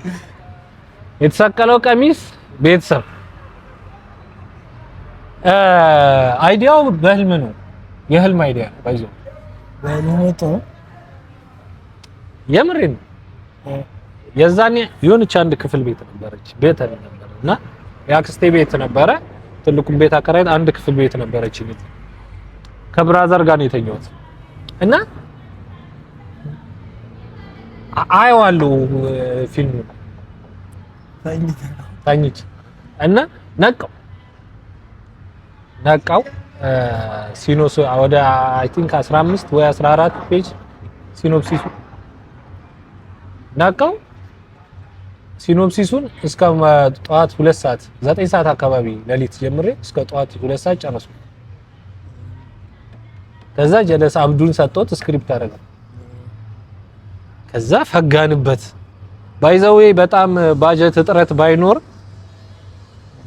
የተሰቀለው ቀሚስ ቤተሰብ አይዲያው በህልም ነው የህልም አይዲያ ነው ባይዞ በህልምቶ የምሬን የዛኔ የሆነች አንድ ክፍል ቤት ነበረና ያክስቴ ቤት ነበረ ትልቁን ቤት አከራይት አንድ ክፍል ቤት ነበረች ቤት ከብራዘር ጋር ነው የተኛሁት እና አይዋለው ፊልሙ ታኝት እና ነቃው ሲኖስ ወደ አይ ቲንክ 15 ወይ 14 ፔጅ ሲኖፕሲሱ ነቃው ሲኖፕሲሱን እስከ ጠዋት 2 ሰዓት 9 ሰዓት አካባቢ ለሊት ጀምሬ እስከ ጠዋት 2 ሰዓት ጨረስኩ ከዛ ጀለስ አብዱን ሰጥቶት ስክሪፕት አደረገ ከዛ ፈጋንበት ባይዘው በጣም ባጀት እጥረት ባይኖር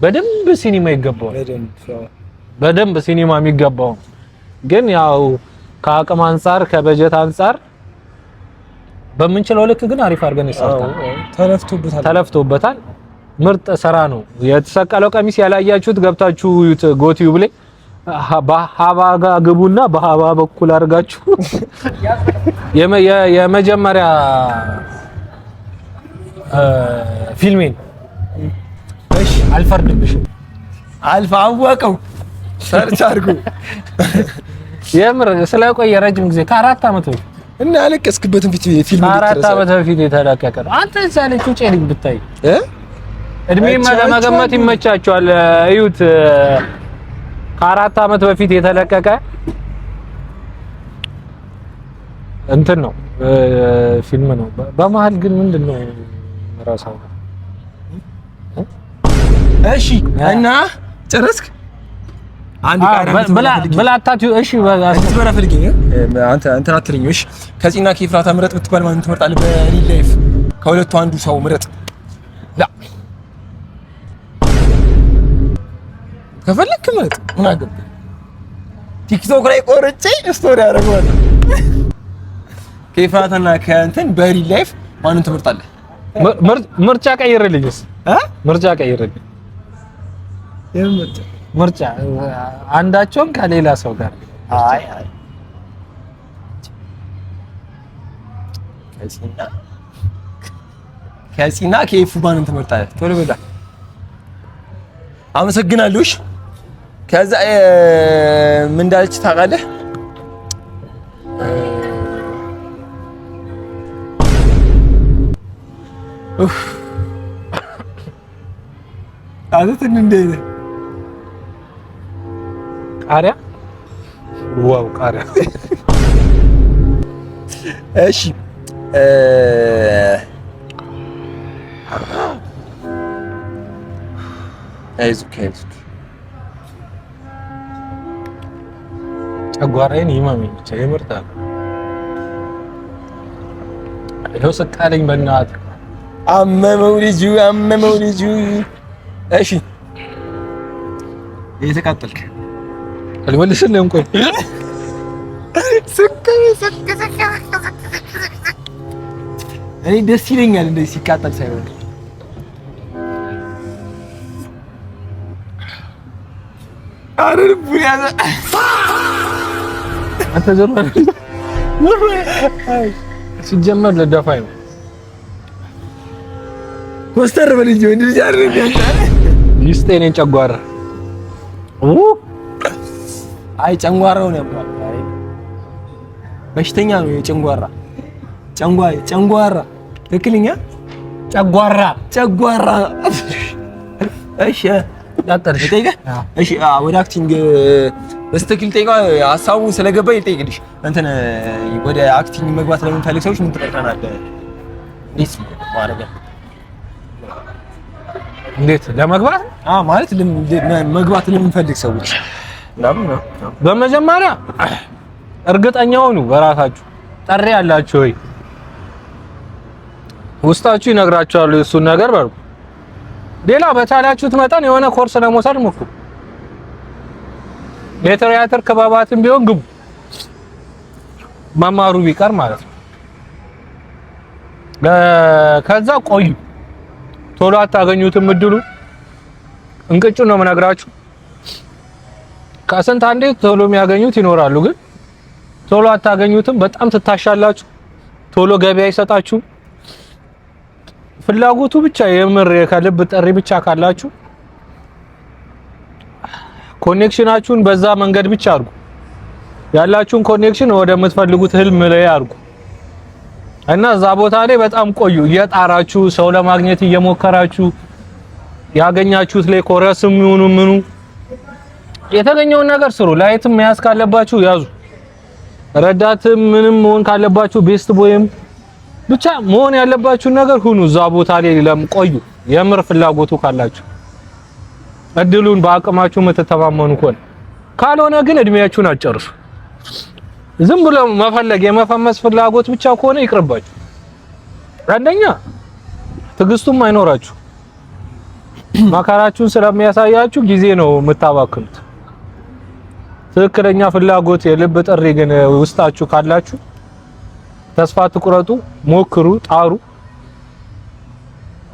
በደንብ ሲኒማ ይገባዋል በደንብ ሲኒማ የሚገባው ግን ያው ከአቅም አንፃር ከበጀት አንፃር በመንችለው ልክ ግን አሪፍ አድርገን ይሰርታል ተለፍቶበታል ምርጥ ስራ ነው የተሰቀለው ቀሚስ ያላያችሁት ገብታችሁ ጎቲዩብ ላይ በሃባጋ ግቡና በሃባ በኩል አድርጋችሁ የመጀመሪያ ፊልሜን እሺ አልፈርድብሽም አልፋወቀው ሰርች አድርጉ የምር ስለቆየ ረጅም ጊዜ ከ4 አመት በፊት እና ያለቀስክበትን ፊልም ከ4 አመት በፊት የተለቀቀ አንተ ሳለች ጨሪኝ ብታይ እድሜማ ለመገመት ይመቻቸዋል እዩት ከ4 አመት በፊት የተለቀቀ እንትን ነው ፊልም ነው በመሃል ግን ምንድነው ራሳው እሺ እና ጨረስክ አንድ ብላታቱ እሺ በራ ፈልጊኝ አንተ አትልኝ እሺ ከዚህና ከፍራታ ምረጥ ብትባል ማን ትመርጣለህ በሪል ላይፍ ከሁለቱ አንዱ ሰው ምረጥ ላ ከፈለክ ምረጥ። ምን አገባኝ? ቲክቶክ ላይ ቆርጬ ስቶሪ አደርገዋለሁ። ከኤፍራታና ከእንትን በሪል ላይፍ ማንን ትመርጣለህ? ምርጫ ቀይርልኝስ? ምርጫ ቀይርልኝ። ምርጫ አንዳቸውን ከሌላ ሰው ጋር። አይ ከሲና ከኤፉ ማንን ትመርጣለህ? ቶሎ በላ። አመሰግናለሁ። እሺ ከዛ ምን እንዳለች ታውቃለህ? አዘትን እንደ ቃሪያ ዋው ቃሪያ። እሺ አይዞህ ጨጓራዬን ይማመኝ ብቻ ይመርጣል። ይኸው ስቃለኝ በእናትህ አመመው ልጁ። እሺ እየተቃጠልክ አልመልስልህም። ቆይ እኔ ደስ ይለኛል እንደዚህ ሲቃጠል ሳይሆን። አንተ ዘርበል ሲጀመር ለዳፋይ ነው። ኮስተር በል እንጂ እንደዚህ አይደለም ያንተ ይስጤኔን ጨጓራ አይ ጨንጓራው ነው ያባል። አይ በሽተኛ ነው የጨንጓራ ጨንጓራ ትክክለኛ ጨጓራ። እሺ ዳክተር ጠይቀ። እሺ ወደ አክቲንግ በስተክል ጠይቀ። ሀሳቡ ስለገባኝ ልጠይቅልሽ። እንትን ወደ አክቲንግ መግባት ለምንፈልግ ሰዎች ምን ትጠይቀናለህ? እንዴት ለመግባት ማለት መግባት ለምንፈልግ ሰዎች ነው። በመጀመሪያ እርግጠኛ ሁኑ በራሳችሁ። ጠሪ ያላችሁ ወይ ውስጣችሁ ይነግራችኋል እሱን ነገር በሉ። ሌላ በቻላችሁት መጠን የሆነ ኮርስ ለመውሰድ ሞክሩ። የቲያትር ክበባትን ቢሆን ግቡ፣ መማሩ ቢቀር ማለት ነው። ከዛ ቆዩ። ቶሎ አታገኙትም እድሉ። እንቅጩ ነው የምነግራችሁ። ከስንት አንዴ ቶሎ የሚያገኙት ይኖራሉ፣ ግን ቶሎ አታገኙትም። በጣም ትታሻላችሁ። ቶሎ ገበያ አይሰጣችሁ። ፍላጎቱ ብቻ የምር ከልብ ጥሪ ብቻ ካላችሁ ኮኔክሽናችሁን በዛ መንገድ ብቻ አድርጉ። ያላችሁን ኮኔክሽን ወደ የምትፈልጉት ህልም ላይ አድርጉ እና እዛ ቦታ ላይ በጣም ቆዩ። እየጣራችሁ ሰው ለማግኘት እየሞከራችሁ ያገኛችሁት ላይ ኮረስም ይሁኑ ምኑ የተገኘውን ነገር ስሩ። ላይትም መያዝ ካለባችሁ ያዙ። ረዳትም ምንም መሆን ካለባችሁ ቤስት ቦይም ብቻ መሆን ያለባችሁን ነገር ሁኑ። እዛ ቦታ ላይ ቆዩ የምር ፍላጎቱ ካላችሁ። እድሉን በአቅማችሁ የምትተማመኑ ከሆነ፣ ካልሆነ ግን እድሜያችሁን አጨርሱ። ዝም ብሎ መፈለግ የመፈመስ ፍላጎት ብቻ ከሆነ ይቅርባችሁ። አንደኛ ትዕግስቱም አይኖራችሁ። መከራችሁን ስለሚያሳያችሁ ጊዜ ነው የምታባክኑት። ትክክለኛ ፍላጎት የልብ ጥሪ ግን ውስጣችሁ ካላችሁ ተስፋ ትቁረጡ፣ ሞክሩ፣ ጣሩ።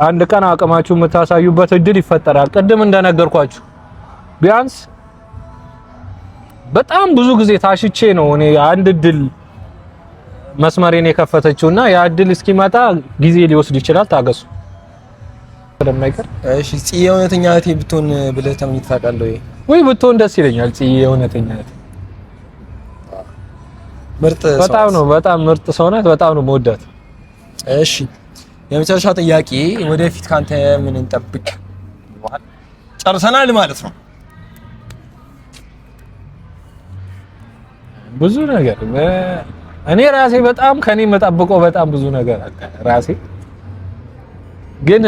አንድ ቀን አቅማችሁ የምታሳዩበት እድል ይፈጠራል። ቅድም እንደነገርኳችሁ ቢያንስ በጣም ብዙ ጊዜ ታሽቼ ነው እኔ አንድ እድል መስመሬን የከፈተችውና ያ እድል እስኪመጣ ጊዜ ሊወስድ ይችላል። ታገሱ። ስለማይቀር እሺ ጽዬ እውነተኛ እህቴ ብትሆን ብለህ ተመኝተህ ታውቃለህ ወይ? ብትሆን ደስ ይለኛል። ጽዬ እውነተኛ እህቴ ምርጥ በጣም ምርጥ ሰው ናት። በጣም ነው የምወዳት። እሺ የመጨረሻ ጥያቄ፣ ወደፊት ካንተ ምን እንጠብቅ? ጨርሰናል ማለት ነው። ብዙ ነገር እኔ ራሴ በጣም ከኔ የምጠብቀው በጣም ብዙ ነገር አለ። ራሴ ግን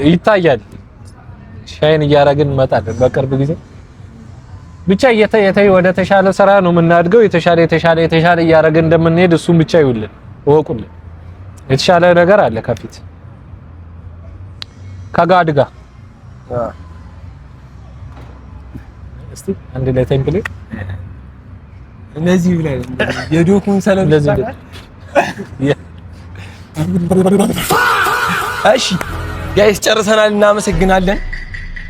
ይታያል። ሻይን እያደረግን እንመጣለን በቅርብ ጊዜ። ብቻ ወደ ተሻለ ስራ ነው የምናድገው። የተሻለ እያደረግን እንደምንሄድ እሱም ብቻ ይውልን ወቁልን። የተሻለ ነገር አለ ከፊት ከጋድ ጋር እስቲ አንድ ላይ ቴምፕሌ እነዚህ ላይ የዶኩን ሰለም እንደዚህ እሺ ጋይስ ጨርሰናል። እናመሰግናለን።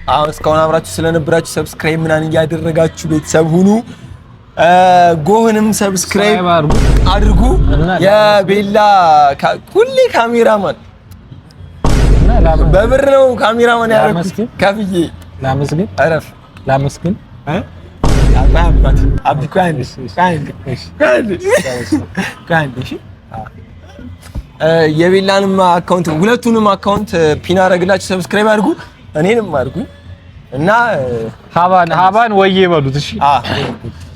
አሁን እስካሁን አብራችሁ ስለነበራችሁ ሰብስክራይብ ምናምን እያደረጋችሁ ቤተሰብ ሁኑ። ጎህንም ሰብስክራይብ አድርጉ። የቤላ ሁሌ ካሜራማን በብር ነው ካሜራማን ያደረኩት ከፍዬ ላመስግን አረፍ ላመስግን አብዲ የቤላንም አካውንት ሁለቱንም አካውንት ፒን አደረግላችሁ ሰብስክራይብ አድርጉ። እኔንም አድርጉ እና ሀባን ወዬ በሉት። እሺ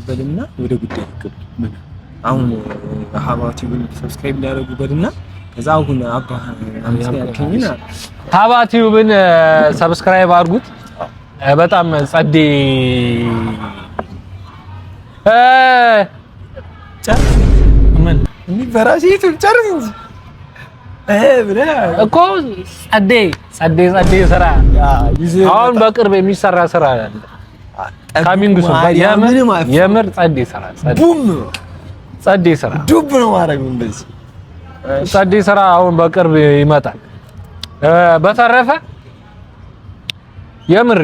በልና ወደ ጉዳይ ይገቡ። አሁን ሀባቲውን ሰብስክራይብ ሊያደርጉ በልና ከዛ አሁን ሀባቲውን ሰብስክራይብ አድርጉት። በጣም ጸዴ ምን በራሴ ዩቲዩብ ጨርስ እንጂ እኮ ጸዴ ስራ አሁን በቅርብ የሚሰራ ስራ አለ። ካሚንግ ሱን የምር ጸዴ ስራ ቡም ጸዴ ስራ ዱብ ነው ማድረግ እንደዚህ ጸዴ ስራ አሁን በቅርብ ይመጣል። በተረፈ የምር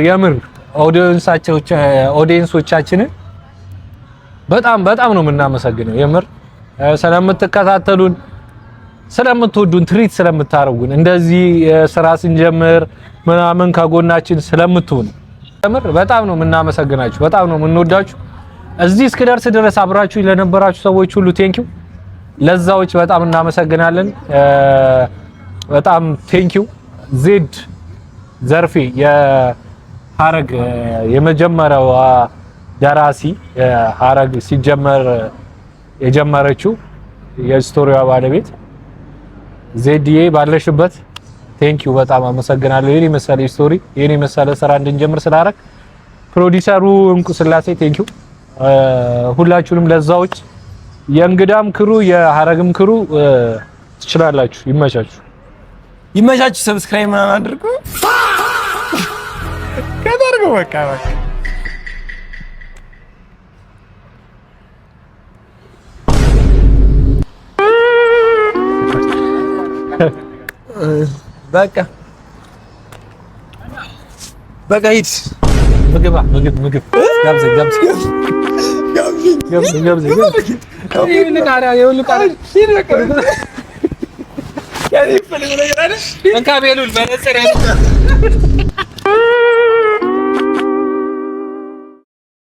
ኦዲየንሶቻችንን በጣም ነው የምናመሰግነው። የምር ስለምትከታተሉን፣ ስለምትወዱን፣ ትሪት ስለምታረጉን፣ እንደዚህ ስራ ስንጀምር ምናምን ከጎናችን ስለምትሆኑ የምር በጣም ነው የምናመሰግናችሁ። በጣም ነው የምንወዳችሁ። እዚህ እስክደርስ ድረስ አብራችሁ ለነበራችሁ ሰዎች ሁሉ ቴንኪው። ለዛዎች በጣም እናመሰግናለን። በጣም ቴንኪው። ዜድ ዘርፌ የሐረግ የመጀመሪያው ደራሲ ሐረግ ሲጀመር የጀመረችው የስቶሪዋ ባለቤት ዜድዬ ባለሽበት ቴንኪው በጣም አመሰግናለሁ። የኔ መሰለ ስቶሪ የኔ መሰለ ስራ እንድንጀምር ስላደረግ ፕሮዲሰሩ እንቁ ስላሴ ቴንኪው። ሁላችሁንም ለዛዎች የእንግዳም ክሩ የሐረግም ክሩ ትችላላችሁ። ይመቻችሁ። ሰብስክራይብ ምናምን አድርጉ። ከደርጉ በቃ በቃ ሂድ። ምግብ ጋብዘኝ። እንካ ቤሉል በነጽር